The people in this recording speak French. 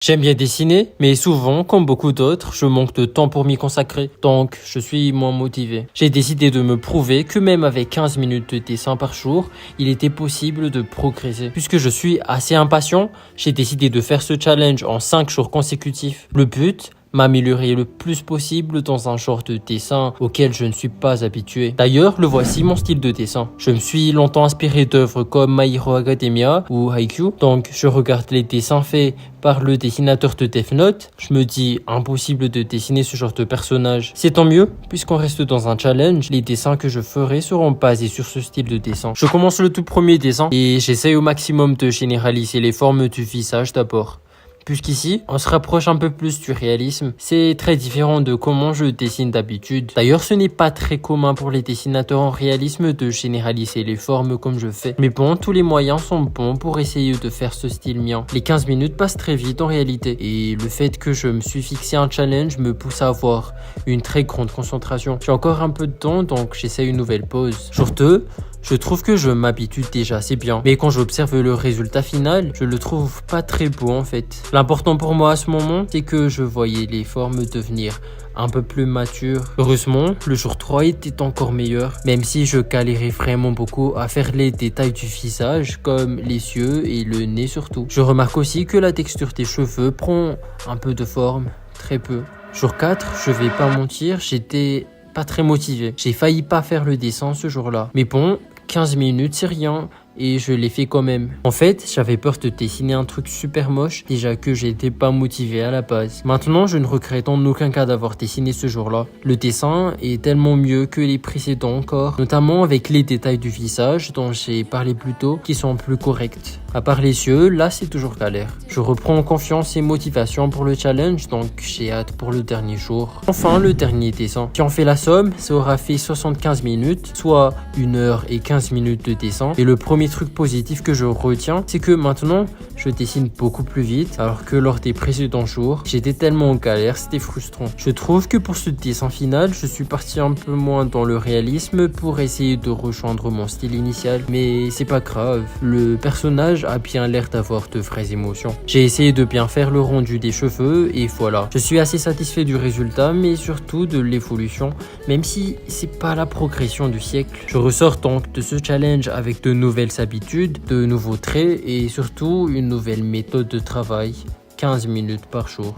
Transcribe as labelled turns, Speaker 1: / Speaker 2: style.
Speaker 1: J'aime bien dessiner, mais souvent, comme beaucoup d'autres, je manque de temps pour m'y consacrer, donc je suis moins motivé. J'ai décidé de me prouver que même avec 15 minutes de dessin par jour, il était possible de progresser. Puisque je suis assez impatient, j'ai décidé de faire ce challenge en 5 jours consécutifs. Le but, m'améliorer le plus possible dans un genre de dessin auquel je ne suis pas habitué. D'ailleurs, le voici mon style de dessin. Je me suis longtemps inspiré d'œuvres comme My Hero Academia ou Haikyuu, donc je regarde les dessins faits par le dessinateur de Death Note. Je me dis impossible de dessiner ce genre de personnage. C'est tant mieux, puisqu'on reste dans un challenge, les dessins que je ferai seront basés sur ce style de dessin. Je commence le tout premier dessin et j'essaye au maximum de généraliser les formes du visage d'abord. Puisqu'ici, on se rapproche un peu plus du réalisme, c'est très différent de comment je dessine d'habitude. D'ailleurs, ce n'est pas très commun pour les dessinateurs en réalisme de généraliser les formes comme je fais. Mais bon, tous les moyens sont bons pour essayer de faire ce style mien. Les 15 minutes passent très vite en réalité, et le fait que je me suis fixé un challenge me pousse à avoir une très grande concentration. J'ai encore un peu de temps, donc j'essaie une nouvelle pause. Jour 2, je trouve que je m'habitue déjà assez bien, mais quand j'observe le résultat final, je le trouve pas très beau en fait. L'important pour moi à ce moment, c'est que je voyais les formes devenir un peu plus matures. Heureusement, le jour 3 était encore meilleur, même si je galérais vraiment beaucoup à faire les détails du visage, comme les yeux et le nez surtout. Je remarque aussi que la texture des cheveux prend un peu de forme, très peu. Jour 4, je vais pas mentir, j'étais pas très motivé. J'ai failli pas faire le dessin ce jour-là. Mais bon, 15 minutes c'est rien et je l'ai fait quand même. En fait, j'avais peur de dessiner un truc super moche, déjà que j'étais pas motivé à la base. Maintenant, je ne regrette en aucun cas d'avoir dessiné ce jour-là. Le dessin est tellement mieux que les précédents encore, notamment avec les détails du visage dont j'ai parlé plus tôt, qui sont plus corrects. À part les yeux, là c'est toujours galère. Je reprends confiance et motivation pour le challenge, donc j'ai hâte pour le dernier jour. Enfin, le dernier dessin. Si on fait la somme, ça aura fait 75 minutes, soit 1 heure et 15 minutes de dessin. Et le premier truc positif que je retiens, c'est que maintenant, je dessine beaucoup plus vite, alors que lors des précédents jours, j'étais tellement en galère, c'était frustrant. Je trouve que pour ce dessin final, je suis parti un peu moins dans le réalisme pour essayer de rejoindre mon style initial. Mais c'est pas grave, le personnage a bien l'air d'avoir de vraies émotions. J'ai essayé de bien faire le rendu des cheveux et voilà. Je suis assez satisfait du résultat, mais surtout de l'évolution, même si c'est pas la progression du siècle. Je ressors donc de ce challenge avec de nouvelles habitudes, de nouveaux traits et surtout une nouvelle méthode de travail, 15 minutes par jour.